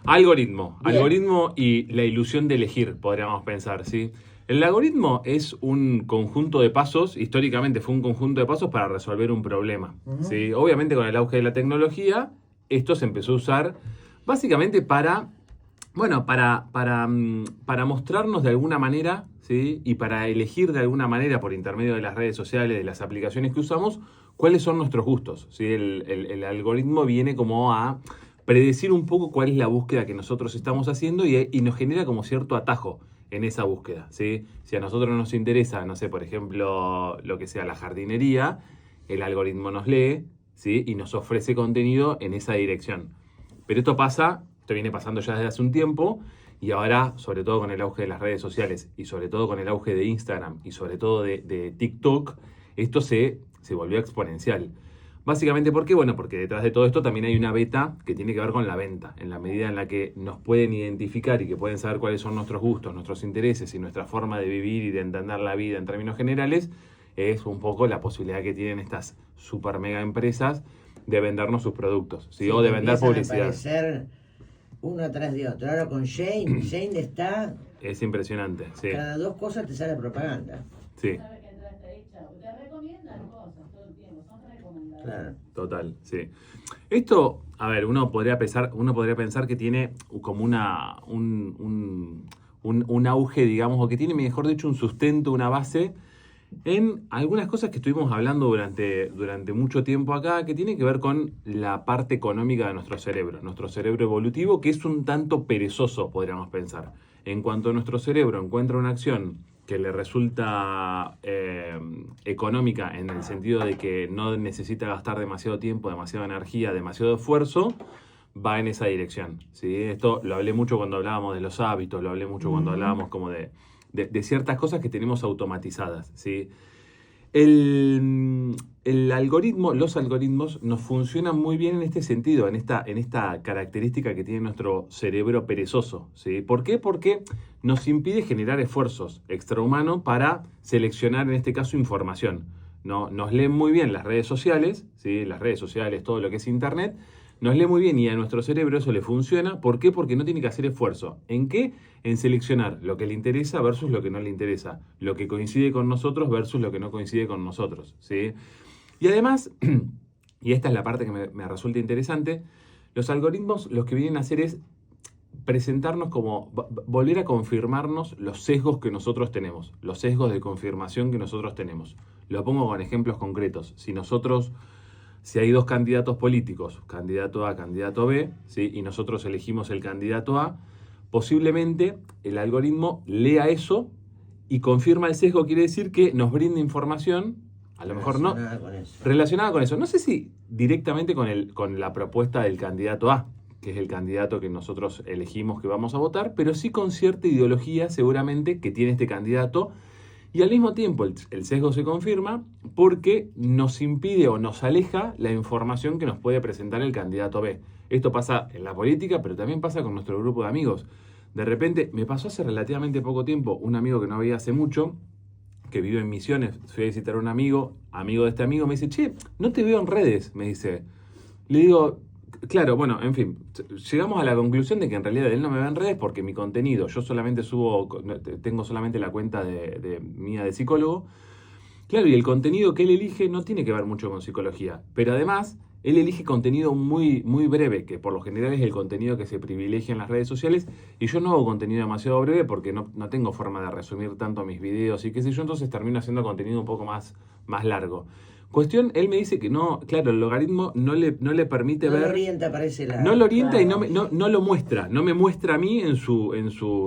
Bien. Algoritmo y la ilusión de elegir, podríamos pensar, ¿sí? El algoritmo es un conjunto de pasos, históricamente fue un conjunto de pasos para resolver un problema, Ujú. ¿sí? Obviamente con el auge de la tecnología, esto se empezó a usar básicamente para mostrarnos de alguna manera, ¿sí? Y para elegir de alguna manera por intermedio de las redes sociales, de las aplicaciones que usamos, cuáles son nuestros gustos, ¿sí? El algoritmo viene como a predecir un poco cuál es la búsqueda que nosotros estamos haciendo y nos genera como cierto atajo en esa búsqueda, ¿sí? Si a nosotros nos interesa, no sé, por ejemplo, lo que sea la jardinería, el algoritmo nos lee, ¿sí? Y nos ofrece contenido en esa dirección. Pero esto viene pasando ya desde hace un tiempo y ahora, sobre todo con el auge de las redes sociales y sobre todo con el auge de Instagram y sobre todo de TikTok, esto se volvió exponencial. Básicamente, ¿por qué? Bueno, porque detrás de todo esto también hay una beta que tiene que ver con la venta. En la medida en la que nos pueden identificar y que pueden saber cuáles son nuestros gustos, nuestros intereses y nuestra forma de vivir y de entender la vida en términos generales, es un poco la posibilidad que tienen estas super mega empresas de vendernos sus productos, ¿sí? Sí, O te de vender empiezan a publicidad. aparecer uno atrás de otro. Ahora con Shane está, Es impresionante, sí, cada dos cosas te sale propaganda. sí, Sabe que entraste ahí, chao. Te recomiendan cosas todo el tiempo, son recomendados. Claro. total, sí. Esto, a ver, uno podría pensar que tiene como un auge, digamos, o que tiene, mejor dicho, un sustento, una base en algunas cosas que estuvimos hablando durante mucho tiempo acá, que tiene que ver con la parte económica de nuestro cerebro evolutivo, que es un tanto perezoso, podríamos pensar. En cuanto nuestro cerebro encuentra una acción que le resulta económica en el sentido de que no necesita gastar demasiado tiempo, demasiada energía, demasiado esfuerzo, va en esa dirección, ¿sí? Esto lo hablé mucho cuando hablábamos de los hábitos, lo hablé mucho cuando Ujú. hablábamos como de ciertas cosas que tenemos automatizadas, ¿sí? Los algoritmos nos funcionan muy bien en este sentido, en esta característica que tiene nuestro cerebro perezoso, ¿sí? ¿Por qué? Porque nos impide generar esfuerzos extrahumanos para seleccionar, en este caso, información. ¿No? Nos leen muy bien las redes sociales, ¿sí? Las redes sociales, todo lo que es internet, nos lee muy bien y a nuestro cerebro eso le funciona. ¿Por qué? Porque no tiene que hacer esfuerzo. ¿En qué? En seleccionar lo que le interesa versus lo que no le interesa, lo que coincide con nosotros versus lo que no coincide con nosotros, ¿sí? Y además, y esta es la parte que me resulta interesante, los algoritmos lo que vienen a hacer es presentarnos como, volver a confirmarnos los sesgos que nosotros tenemos, los sesgos de confirmación que nosotros tenemos. Lo pongo con ejemplos concretos. Si hay dos candidatos políticos, candidato A, candidato B, ¿sí? Y nosotros elegimos el candidato A, posiblemente el algoritmo lea eso y confirma el sesgo, quiere decir que nos brinda información, a lo mejor no, Relacionada con eso. relacionada con eso. No sé si directamente con la propuesta del candidato A, que es el candidato que nosotros elegimos que vamos a votar, pero sí con cierta ideología seguramente que tiene este candidato y al mismo tiempo el sesgo se confirma porque nos impide o nos aleja la información que nos puede presentar el candidato B. Esto pasa en la política, pero también pasa con nuestro grupo de amigos. De repente, me pasó hace relativamente poco tiempo, un amigo que no veía hace mucho, que vive en Misiones, fui a visitar a un amigo de este amigo, me dice, che, no te veo en redes, me dice. Le digo, claro, bueno, en fin, llegamos a la conclusión de que en realidad él no me ve en redes porque mi contenido, yo solamente tengo solamente la cuenta mía de psicólogo. Claro, y el contenido que él elige no tiene que ver mucho con psicología, pero además él elige contenido muy, muy breve, que por lo general es el contenido que se privilegia en las redes sociales, y yo no hago contenido demasiado breve porque no tengo forma de resumir tanto mis videos y qué sé yo, entonces termino haciendo contenido un poco más largo. Cuestión, él me dice que no, claro, el logaritmo no le permite No lo ver, orienta para ese no lo lado, orienta y no, claro. no lo muestra, no me muestra a mí en su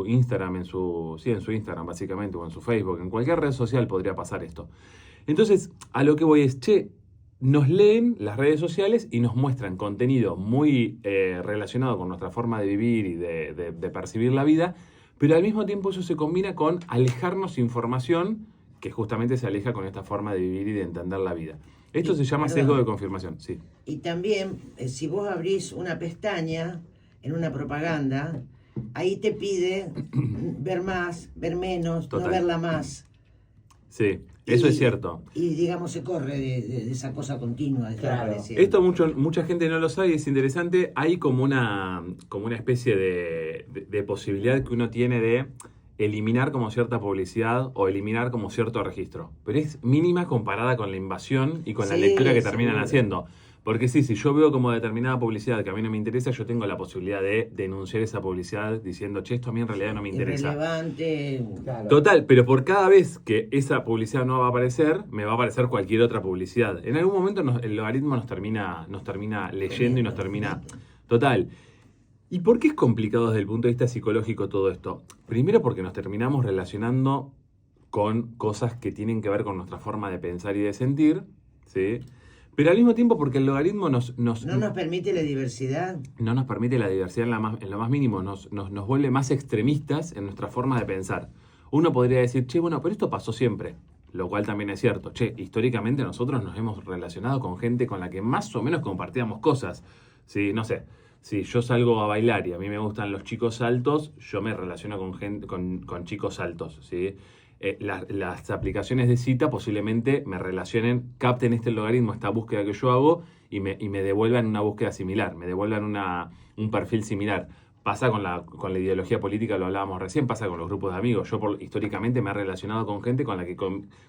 Instagram, en su Instagram básicamente, o en su Facebook, en cualquier red social podría pasar esto. Entonces, a lo que voy es, che, nos leen las redes sociales y nos muestran contenido muy relacionado con nuestra forma de vivir y de percibir la vida, pero al mismo tiempo eso se combina con alejarnos información que justamente se aleja con esta forma de vivir y de entender la vida. Esto Y, se llama sesgo de perdón. confirmación, sí. Y también, si vos abrís una pestaña en una propaganda, ahí te pide ver más, ver menos, no Total. verla más. Sí, Eso es cierto. Y digamos, se corre de esa cosa continua de estar Claro. apareciendo. Esto mucha gente no lo sabe y es interesante. Hay como una especie de posibilidad que uno tiene de eliminar como cierta publicidad o eliminar como cierto registro. Pero es mínima comparada con la invasión y con la Sí, lectura que terminan seguro. haciendo. Porque sí, si yo veo como determinada publicidad que a mí no me interesa, yo tengo la posibilidad de denunciar esa publicidad diciendo, che, esto a mí en realidad no me interesa. Irrelevante. Claro. Total, pero por cada vez que esa publicidad no va a aparecer, me va a aparecer cualquier otra publicidad. En algún momento el logaritmo nos termina leyendo y nos termina... Total. ¿Y por qué es complicado desde el punto de vista psicológico todo esto? Primero porque nos terminamos relacionando con cosas que tienen que ver con nuestra forma de pensar y de sentir, ¿sí? Pero al mismo tiempo porque el logaritmo No nos permite la diversidad. no nos permite la diversidad en lo más mínimo, nos vuelve más extremistas en nuestra forma de pensar. Uno podría decir, che, bueno, pero esto pasó siempre, lo cual también es cierto. Che, históricamente nosotros nos hemos relacionado con gente con la que más o menos compartíamos cosas. ¿Sí? No sé, si yo salgo a bailar y a mí me gustan los chicos altos, yo me relaciono con chicos altos, ¿sí? Las aplicaciones de cita posiblemente me relacionen, capten este logaritmo, esta búsqueda que yo hago y me devuelvan una búsqueda similar, me devuelvan un perfil similar. Pasa con la ideología política, lo hablábamos recién, pasa con los grupos de amigos. Yo históricamente me he relacionado con gente con la que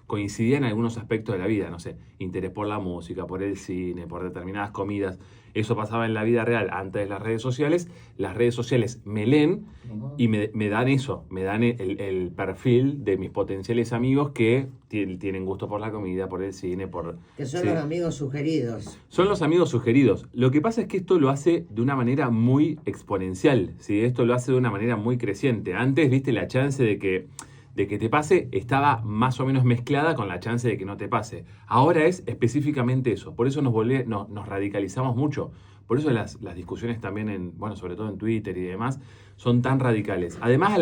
coincidía en algunos aspectos de la vida, no sé, interés por la música, por el cine, por determinadas comidas. Eso pasaba en la vida real antes de las redes sociales. Las redes sociales me leen y me dan eso, me dan el perfil de mis potenciales amigos que tienen gusto por la comida, por el cine, Que son sí. los amigos sugeridos. Son los amigos sugeridos. Lo que pasa es que esto lo hace de una manera muy exponencial, ¿sí? Esto lo hace de una manera muy creciente. Antes, viste, la chance de que te pase estaba más o menos mezclada con la chance de que no te pase. Ahora es específicamente eso. Por eso nos radicalizamos mucho. Por eso las discusiones también sobre todo en Twitter y demás, son tan radicales. Además,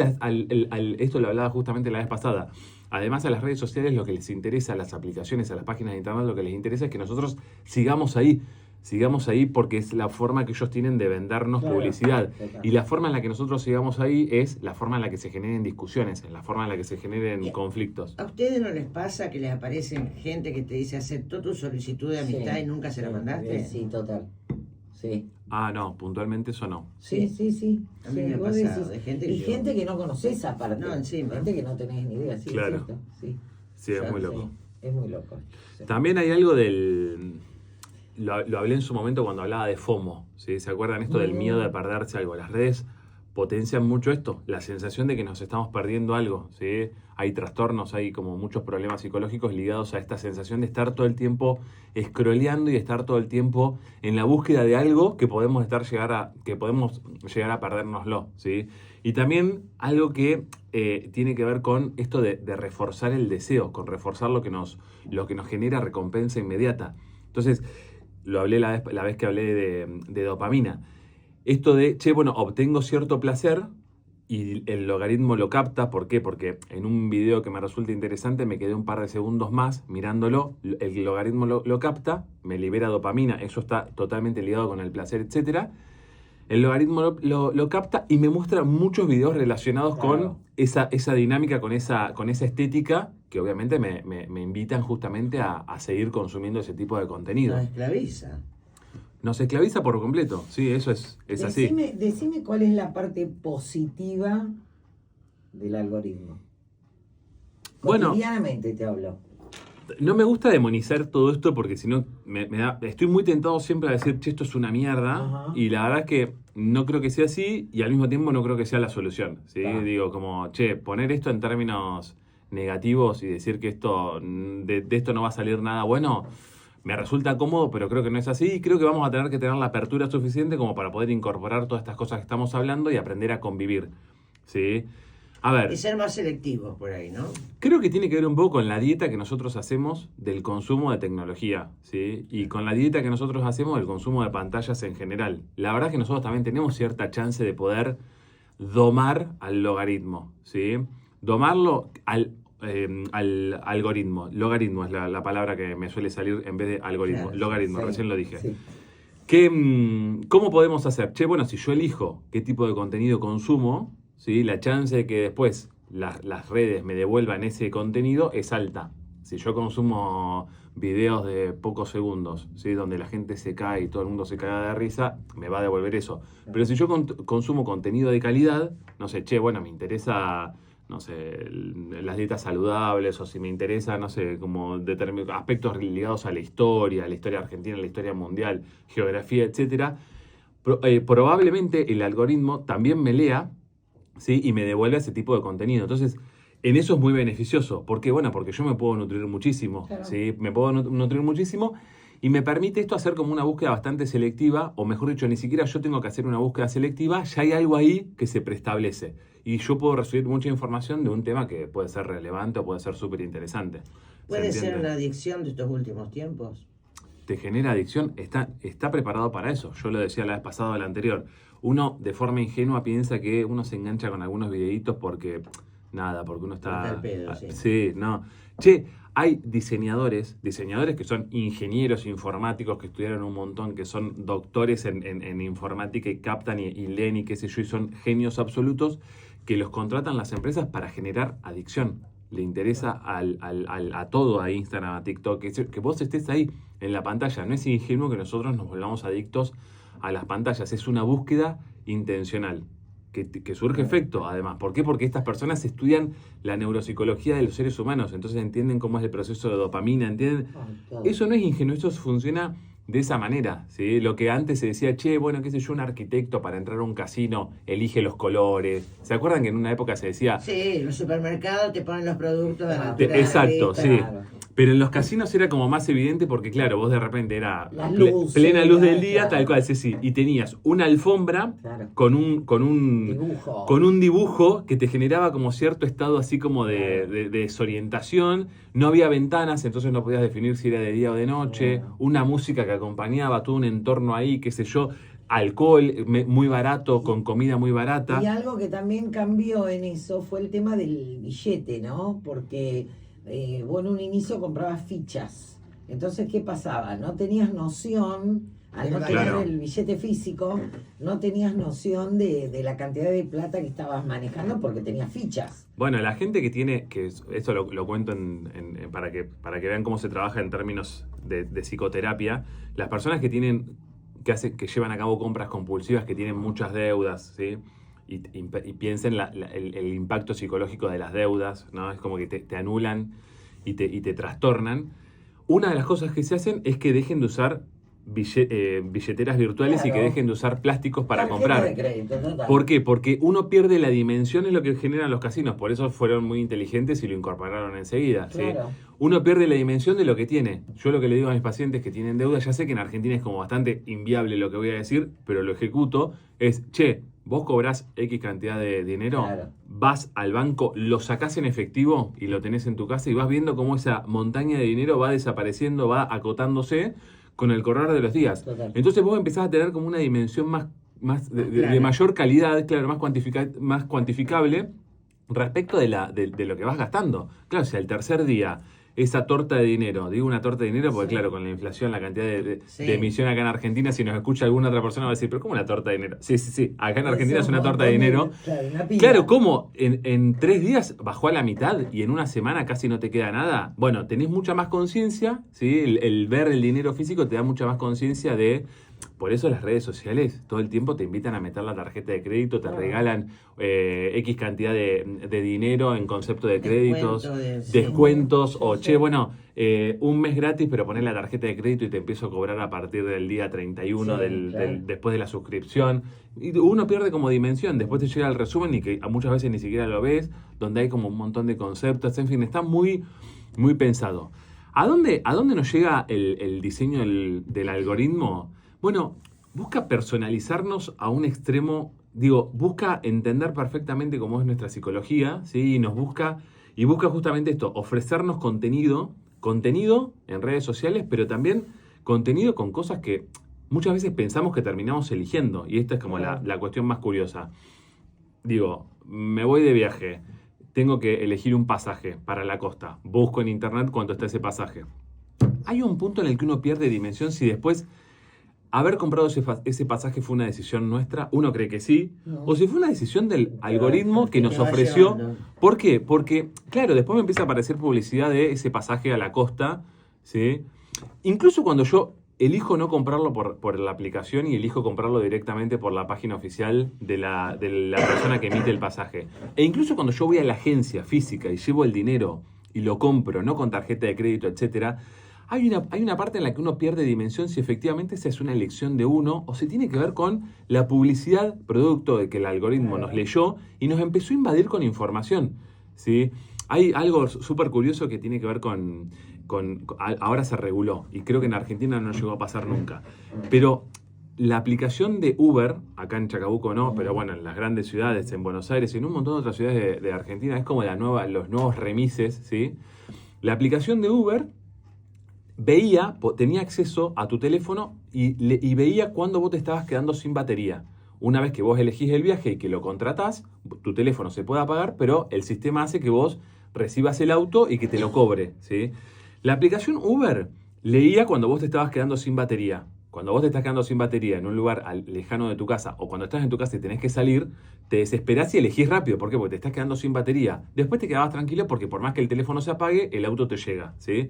esto lo hablaba justamente la vez pasada. Además, a las redes sociales lo que les interesa, a las aplicaciones, a las páginas de internet, lo que les interesa es que nosotros sigamos ahí porque es la forma que ellos tienen de vendernos Claro, publicidad. total. Y la forma en la que nosotros sigamos ahí es la forma en la que se generen discusiones, en la forma en la que se generen Bien. conflictos. ¿A ustedes no les pasa que les aparecen gente que te dice aceptó tu solicitud de amistad Sí, y nunca se la mandaste? Sí, total. Sí. Ah, no, puntualmente eso no. Sí. A mí me ha vos pasado, decís, de gente y que yo- gente que no conoces aparte. No, encima. Gente que no tenés ni idea, sí, Claro. es cierto. Sí. Sí, es Ya, muy sí. loco. Es muy loco. Sí. También hay algo lo hablé en su momento cuando hablaba de FOMO, ¿sí? ¿Se acuerdan esto del miedo de perderse algo? Las redes potencian mucho esto, la sensación de que nos estamos perdiendo algo, ¿sí? Hay trastornos, hay como muchos problemas psicológicos ligados a esta sensación de estar todo el tiempo scrolleando y estar todo el tiempo en la búsqueda de algo que podemos llegar a perdérnoslo, ¿sí? Y también algo que tiene que ver con esto de reforzar el deseo, con reforzar lo que nos genera recompensa inmediata. Entonces, lo hablé la vez que hablé de dopamina. Esto de, obtengo cierto placer y el logaritmo lo capta. ¿Por qué? Porque en un video que me resulta interesante me quedé un par de segundos más mirándolo, el logaritmo lo capta, me libera dopamina, eso está totalmente ligado con el placer, etcétera. El logaritmo lo capta y me muestra muchos videos relacionados Claro. con esa dinámica, con esa estética, que obviamente me invitan justamente a seguir consumiendo ese tipo de contenido. Nos esclaviza. Nos esclaviza por completo, sí, eso es así. Decime cuál es la parte positiva del algoritmo. Bueno. Cotidianamente te hablo. No me gusta demonizar todo esto porque si no estoy muy tentado siempre a decir, che, esto es una mierda. Ajá. Y la verdad es que no creo que sea así y al mismo tiempo no creo que sea la solución, ¿sí? Claro. Digo, como, che, poner esto en términos negativos y decir que de esto no va a salir nada bueno, me resulta cómodo, pero creo que no es así y creo que vamos a tener que tener la apertura suficiente como para poder incorporar todas estas cosas que estamos hablando y aprender a convivir, ¿sí? A ver, Y ser más selectivos por ahí, ¿no? creo que tiene que ver un poco con la dieta que nosotros hacemos del consumo de tecnología, ¿sí? Y con la dieta que nosotros hacemos del consumo de pantallas en general. La verdad es que nosotros también tenemos cierta chance de poder domar al logaritmo, ¿sí? Domarlo al algoritmo. Logaritmo es la palabra que me suele salir en vez de algoritmo. Claro, Logaritmo, Sí, recién lo dije. sí. ¿Cómo podemos hacer? Si yo elijo qué tipo de contenido consumo, ¿sí? La chance de que después las redes me devuelvan ese contenido es alta, Si yo consumo videos de pocos segundos, ¿sí? Donde la gente se cae y todo el mundo se caga de risa, me va a devolver eso. Pero si yo consumo contenido de calidad, no sé, bueno, me interesa, no sé, las dietas saludables, o si me interesa, no sé, como aspectos ligados a la historia argentina, la historia mundial, geografía, etcétera, probablemente el algoritmo también me lea, ¿sí? Y me devuelve ese tipo de contenido. Entonces, en eso es muy beneficioso. ¿Por qué? Bueno, porque yo me puedo nutrir muchísimo, Claro. ¿sí? Me puedo nutrir muchísimo y me permite esto hacer como una búsqueda bastante selectiva, o mejor dicho, ni siquiera yo tengo que hacer una búsqueda selectiva, ya hay algo ahí que se preestablece. Y yo puedo recibir mucha información de un tema que puede ser relevante o puede ser súper interesante. ¿Puede ser una adicción de estos últimos tiempos? Te genera adicción, está preparado para eso. Yo lo decía la vez pasada o la anterior. Uno de forma ingenua piensa que uno se engancha con algunos videitos porque uno está... Porque al pedo, sí. Sí, no. Che, hay diseñadores que son ingenieros informáticos, que estudiaron un montón, que son doctores en informática y captan y leen y qué sé yo, y son genios absolutos, que los contratan las empresas para generar adicción. Le interesa a todo, a Instagram, a TikTok, que vos estés ahí en la pantalla. No es ingenuo que nosotros nos volvamos adictos a las pantallas. Es una búsqueda intencional que surge efecto, además. ¿Por qué? Porque estas personas estudian la neuropsicología de los seres humanos, entonces entienden cómo es el proceso de dopamina, ¿entienden? Eso no es ingenuo, eso funciona de esa manera, ¿sí? Lo que antes se decía, bueno, qué sé yo, un arquitecto para entrar a un casino elige los colores. ¿Se acuerdan que en una época se decía... Sí, en los supermercados te ponen los productos de la altura de la Exacto, vista. sí. Claro. Pero en los casinos era como más evidente porque, claro, vos de repente era Las luces, plena luz del día, claro. tal cual, sí. Y tenías una alfombra Claro. con un dibujo que te generaba como cierto estado así como de desorientación. No había ventanas, entonces no podías definir si era de día o de noche. Claro. Una música que acompañaba, todo un entorno ahí, qué sé yo. Alcohol muy barato, con comida muy barata. Y algo que también cambió en eso fue el tema del billete, ¿no? Porque vos en un inicio comprabas fichas. Entonces, ¿qué pasaba? No tenías noción, al no tener Claro. el billete físico, no tenías noción de la cantidad de plata que estabas manejando porque tenías fichas. Bueno, la gente que tiene, esto lo cuento para que vean cómo se trabaja en términos de psicoterapia, las personas que que llevan a cabo compras compulsivas, que tienen muchas deudas, ¿sí? Y piensen el impacto psicológico de las deudas, ¿no? Es como que te anulan y te trastornan. Una de las cosas que se hacen es que dejen de usar billeteras virtuales y que Claro. dejen de usar plásticos para Tarjeta comprar. de crédito, total. ¿Por qué? Porque uno pierde la dimensión, es lo que generan los casinos. Por eso fueron muy inteligentes y lo incorporaron enseguida. ¿sí? Claro. Uno pierde la dimensión de lo que tiene. Yo lo que le digo a mis pacientes que tienen deuda, ya sé que en Argentina es como bastante inviable lo que voy a decir, pero lo ejecuto, es, vos cobrás X cantidad de dinero, Claro. vas al banco, lo sacás en efectivo y lo tenés en tu casa y vas viendo cómo esa montaña de dinero va desapareciendo, va acotándose con el correr de los días. Total. Entonces vos empezás a tener como una dimensión más de Clara. mayor calidad, claro, más cuantificable respecto de lo que vas gastando. Claro, si al tercer día esa torta de dinero, digo una torta de dinero porque Sí. claro, con la inflación, la cantidad Sí. de emisión acá en Argentina, si nos escucha alguna otra persona va a decir, pero ¿cómo una torta de dinero? Sí, acá en Argentina es una torta de dinero. Claro, una pila. Claro, ¿cómo? En 3 días bajó a la mitad y en una semana casi no te queda nada. Bueno, tenés mucha más conciencia, ¿sí? El ver el dinero físico te da mucha más conciencia de... Por eso las redes sociales todo el tiempo te invitan a meter la tarjeta de crédito, te Claro. regalan X cantidad de dinero en concepto de créditos, Descuento descuentos, Sí, o sí. che, bueno, un mes gratis, pero poner la tarjeta de crédito y te empiezo a cobrar a partir del día 31 Sí, claro. después de la suscripción. Y uno pierde como dimensión, después te llega el resumen y que muchas veces ni siquiera lo ves, donde hay como un montón de conceptos, en fin, está muy, muy pensado. ¿A dónde nos llega el diseño del algoritmo? Bueno, busca personalizarnos a un extremo, busca entender perfectamente cómo es nuestra psicología, ¿sí? Y busca justamente esto, ofrecernos contenido en redes sociales, pero también contenido con cosas que muchas veces pensamos que terminamos eligiendo, y esta es como la cuestión más curiosa. Me voy de viaje, tengo que elegir un pasaje para la costa, busco en internet cuánto está ese pasaje. Hay un punto en el que uno pierde dimensión si después ¿haber comprado ese pasaje fue una decisión nuestra? Uno cree que sí. No. O si fue una decisión del algoritmo que nos te va ofreció. llevando. ¿Por qué? Porque, claro, después me empieza a aparecer publicidad de ese pasaje a la costa, ¿sí? Incluso cuando yo elijo no comprarlo por la aplicación y elijo comprarlo directamente por la página oficial de la persona que emite el pasaje. E incluso cuando yo voy a la agencia física y llevo el dinero y lo compro, no con tarjeta de crédito, etcétera, hay una parte en la que uno pierde dimensión si efectivamente esa es una elección de uno o si tiene que ver con la publicidad producto de que el algoritmo nos leyó y nos empezó a invadir con información, ¿sí? Hay algo súper curioso que tiene que ver ahora se reguló y creo que en Argentina no llegó a pasar nunca, pero la aplicación de Uber, acá en Chacabuco no, pero bueno, en las grandes ciudades, en Buenos Aires y en un montón de otras ciudades de Argentina, es como los nuevos remises, ¿sí? La aplicación de Uber tenía acceso a tu teléfono y veía cuándo vos te estabas quedando sin batería. Una vez que vos elegís el viaje y que lo contratás, tu teléfono se puede apagar, pero el sistema hace que vos recibas el auto y que te lo cobre, ¿sí? La aplicación Uber leía cuando vos te estabas quedando sin batería. Cuando vos te estás quedando sin batería en un lugar lejano de tu casa o cuando estás en tu casa y tenés que salir, te desesperás y elegís rápido. ¿Por qué? Porque te estás quedando sin batería. Después te quedabas tranquilo porque por más que el teléfono se apague, el auto te llega, ¿sí?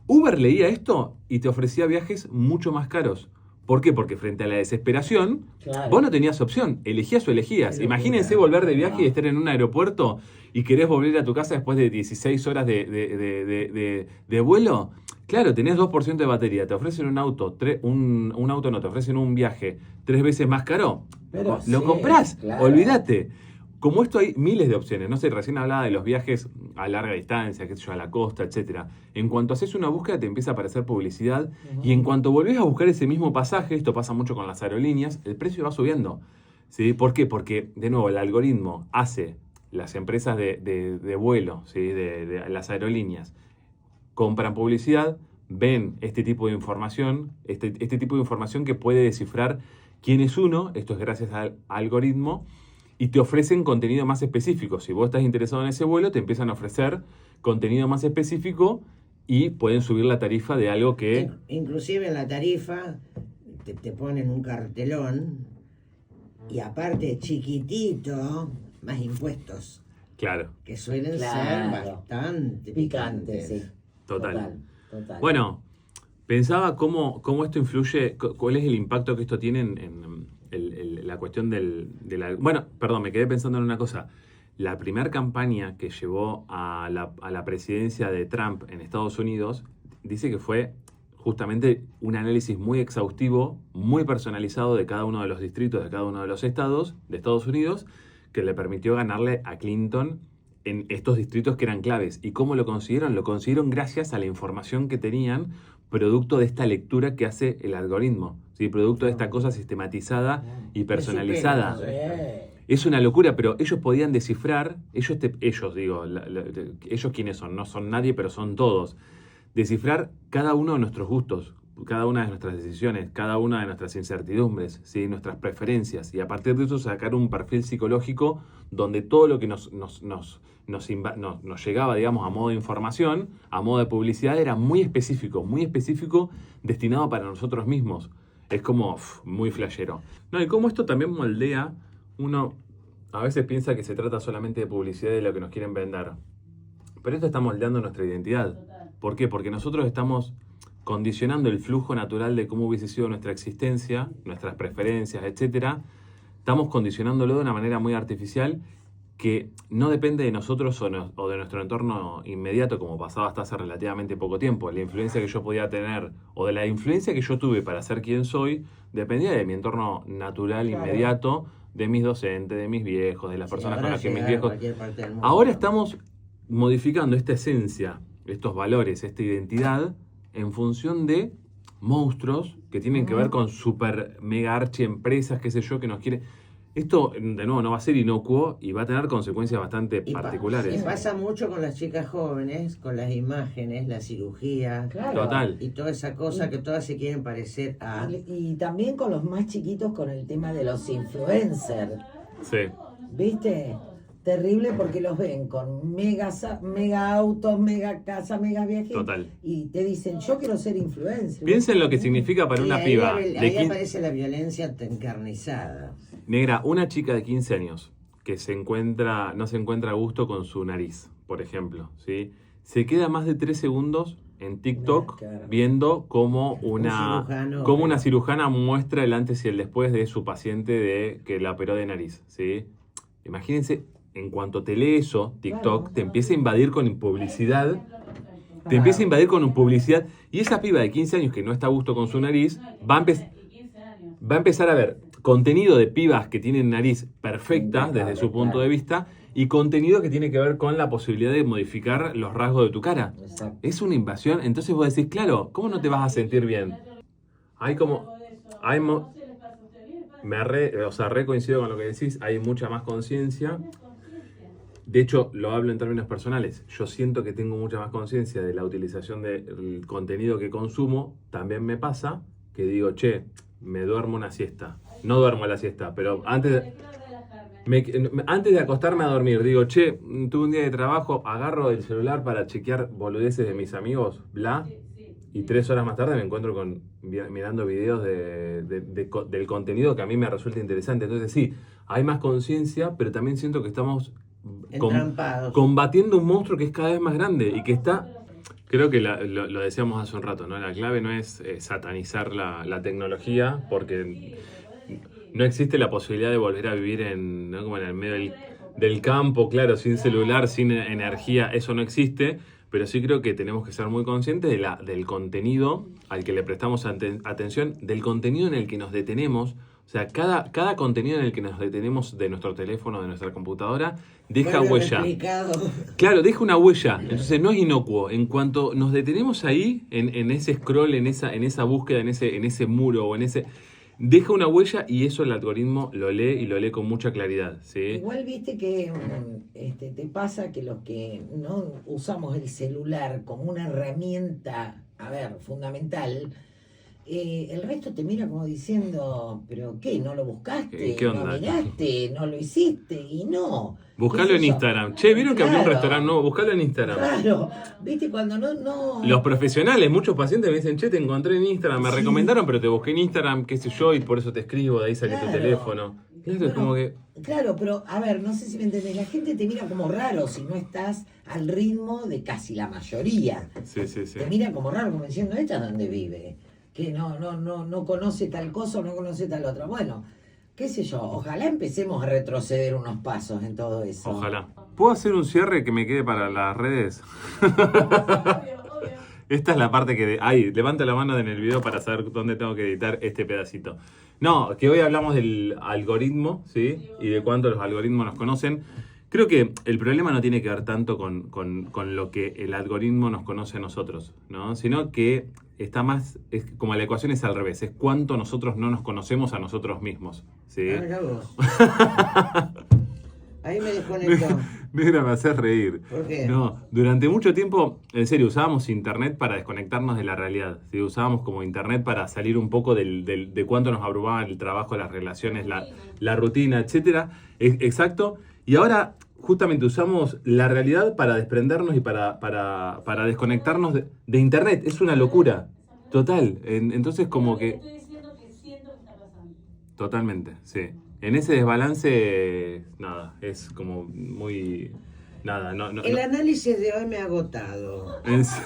Uber leía esto y te ofrecía viajes mucho más caros. ¿Por qué? Porque frente a la desesperación, Claro. vos no tenías opción, elegías o elegías. Qué locura. Imagínense volver de viaje y estar en un aeropuerto y querés volver a tu casa después de 16 horas de vuelo. Claro, tenés 2% de batería, te ofrecen un auto, un auto no, te ofrecen un viaje 3 veces más caro. Pero Lo sí, comprás, claro. olvídate. Como esto hay miles de opciones, no sé, recién hablaba de los viajes a larga distancia, qué sé yo, a la costa, etcétera. En cuanto haces una búsqueda te empieza a aparecer publicidad y en cuanto volvés a buscar ese mismo pasaje, esto pasa mucho con las aerolíneas, el precio va subiendo, ¿sí? ¿Por qué? Porque, de nuevo, el algoritmo hace, las empresas de vuelo, ¿sí? de las aerolíneas, compran publicidad, ven este tipo de información, este tipo de información que puede descifrar quién es uno, esto es gracias al algoritmo, y te ofrecen contenido más específico. Si vos estás interesado en ese vuelo, te empiezan a ofrecer contenido más específico y pueden subir la tarifa de algo que... Inclusive en la tarifa te ponen un cartelón y aparte chiquitito, más impuestos, Claro, que suelen Claro. ser bastante Picante, picantes. sí. total. Total. Bueno, pensaba cómo esto influye, cuál es el impacto que esto tiene en la cuestión Bueno, perdón, me quedé pensando en una cosa. La primera campaña que llevó a la presidencia de Trump en Estados Unidos dice que fue justamente un análisis muy exhaustivo, muy personalizado de cada uno de los distritos, de cada uno de los estados de Estados Unidos, que le permitió ganarle a Clinton en estos distritos que eran claves. ¿Y cómo lo consiguieron? Lo consiguieron gracias a la información que tenían, producto de esta lectura que hace el algoritmo, ¿sí? Producto de esta cosa sistematizada y personalizada. Es una locura, pero ellos podían descifrar, ellos quiénes son, no son nadie, pero son todos, descifrar cada uno de nuestros gustos, cada una de nuestras decisiones, cada una de nuestras incertidumbres, ¿sí? Nuestras preferencias, y a partir de eso sacar un perfil psicológico donde todo lo que nos llegaba, digamos, a modo de información, a modo de publicidad, era muy específico, destinado para nosotros mismos. Es como muy flashero. No, y cómo esto también moldea, uno a veces piensa que se trata solamente de publicidad y de lo que nos quieren vender. Pero esto está moldeando nuestra identidad. ¿Por qué? Porque nosotros estamos condicionando el flujo natural de cómo hubiese sido nuestra existencia, nuestras preferencias, etcétera. Estamos condicionándolo de una manera muy artificial que no depende de nosotros o de nuestro entorno inmediato, como pasaba hasta hace relativamente poco tiempo. La influencia que yo podía tener, o de la influencia que yo tuve para ser quien soy, dependía de mi entorno natural, Claro. inmediato, de mis docentes, de mis viejos, de las personas con ahora las que mis llegar a viejos... cualquier parte del mundo. Ahora estamos modificando esta esencia, estos valores, esta identidad, en función de monstruos que tienen que ver con super mega archi empresas, qué sé yo, que nos quieren... Esto, de nuevo, no va a ser inocuo y va a tener consecuencias bastante Y particulares. pasa mucho con las chicas jóvenes, con las imágenes, la cirugía Claro. Total. y toda esa cosa que todas se quieren parecer a... Y también con los más chiquitos con el tema de los influencers, Sí. ¿viste? Terrible porque los ven con mega autos, mega casa, mega viajes. Total. Y te dicen, yo quiero ser influencer. Piensa en lo que significa para Y una ahí, piba. ahí de 15 aparece la violencia encarnizada. Negra, una chica de 15 años que no se encuentra a gusto con su nariz, por ejemplo, ¿sí? Se queda más de 3 segundos en TikTok Claro. viendo cómo cirujano, una cirujana muestra el antes y el después de su paciente que la operó de nariz, ¿sí? Imagínense, en cuanto te lee eso, TikTok, Claro. te empieza a invadir con publicidad. Te Claro. empieza a invadir con publicidad. Y esa piba de 15 años que no está a gusto con su nariz, va a empezar a ver contenido de pibas que tienen nariz perfecta desde su punto de vista y contenido que tiene que ver con la posibilidad de modificar los rasgos de tu cara. Exacto. Es una invasión. Entonces vos decís, claro, ¿cómo no te vas a sentir bien? Re coincido con lo que decís, hay mucha más conciencia. De hecho, lo hablo en términos personales. Yo siento que tengo mucha más conciencia de la utilización del contenido que consumo. También me pasa que digo, che, me duermo una siesta. No duermo la siesta, pero antes de acostarme a dormir, digo, che, tuve un día de trabajo, agarro el celular para chequear boludeces de mis amigos, bla, y 3 horas más tarde me encuentro mirando videos del contenido que a mí me resulta interesante. Entonces sí, hay más conciencia, pero también siento que estamos Entrampados. combatiendo un monstruo que es cada vez más grande y que está... Creo que lo decíamos hace un rato, ¿no? La clave no es satanizar la tecnología, porque no existe la posibilidad de volver a vivir ¿no? como en el medio del campo, claro, sin celular, sin energía, eso no existe, pero sí creo que tenemos que ser muy conscientes del contenido al que le prestamos atención, del contenido en el que nos detenemos. O sea, cada contenido en el que nos detenemos de nuestro teléfono, de nuestra computadora, deja Bueno, huella. explicado. Claro, deja una huella. Entonces no es inocuo. En cuanto nos detenemos ahí, en ese scroll, en esa búsqueda, en ese muro o deja una huella y eso el algoritmo lo lee y lo lee con mucha claridad, ¿sí? Igual viste que te pasa que los que no usamos el celular como una herramienta, fundamental, el resto te mira como diciendo, pero ¿qué? ¿No lo buscaste? ¿Qué onda? ¿No miraste? ¿No lo hiciste? Y no. Buscalo ¿Qué en sé yo? Instagram. Che, ¿vieron que abrió un Claro. restaurante nuevo? Buscalo en Instagram. Claro, viste, cuando no... Los profesionales, muchos pacientes me dicen, che, te encontré en Instagram, me Sí. recomendaron, pero te busqué en Instagram, qué sé yo, y por eso te escribo, de ahí salió tu Claro. teléfono. Claro, es Bueno, como que... Claro, pero a ver, no sé si me entendés, la gente te mira como raro si no estás al ritmo de casi la mayoría. Sí, sí, sí. Te mira como raro, como diciendo, ¿esta dónde vive? Que no conoce tal cosa o no conoce tal otra. Bueno, qué sé yo, ojalá empecemos a retroceder unos pasos en todo eso. Ojalá. ¿Puedo hacer un cierre que me quede para las redes? Esta es la parte que... levanta la mano en el video para saber dónde tengo que editar este pedacito. No, que hoy hablamos del algoritmo, ¿sí? Y de cuánto los algoritmos nos conocen. Creo que el problema no tiene que ver tanto con lo que el algoritmo nos conoce a nosotros, ¿no? Sino que está más... como la ecuación es al revés. Es cuánto nosotros no nos conocemos a nosotros mismos, ¿sí? Larga vos. Ahí me desconectó. Mira, me haces reír. ¿Por qué? No, durante mucho tiempo, en serio, usábamos internet para desconectarnos de la realidad. ¿Sí? Usábamos como internet para salir un poco de cuánto nos abrumaba el trabajo, las relaciones, la rutina, etcétera. Exacto. Y ahora justamente usamos la realidad para desprendernos y para desconectarnos de internet. Es una locura. Total. Entonces como que... Estoy diciendo que siento que está pasando. Totalmente, sí. En ese desbalance, nada, es como muy... Nada, no... El análisis de hoy me ha agotado. Es-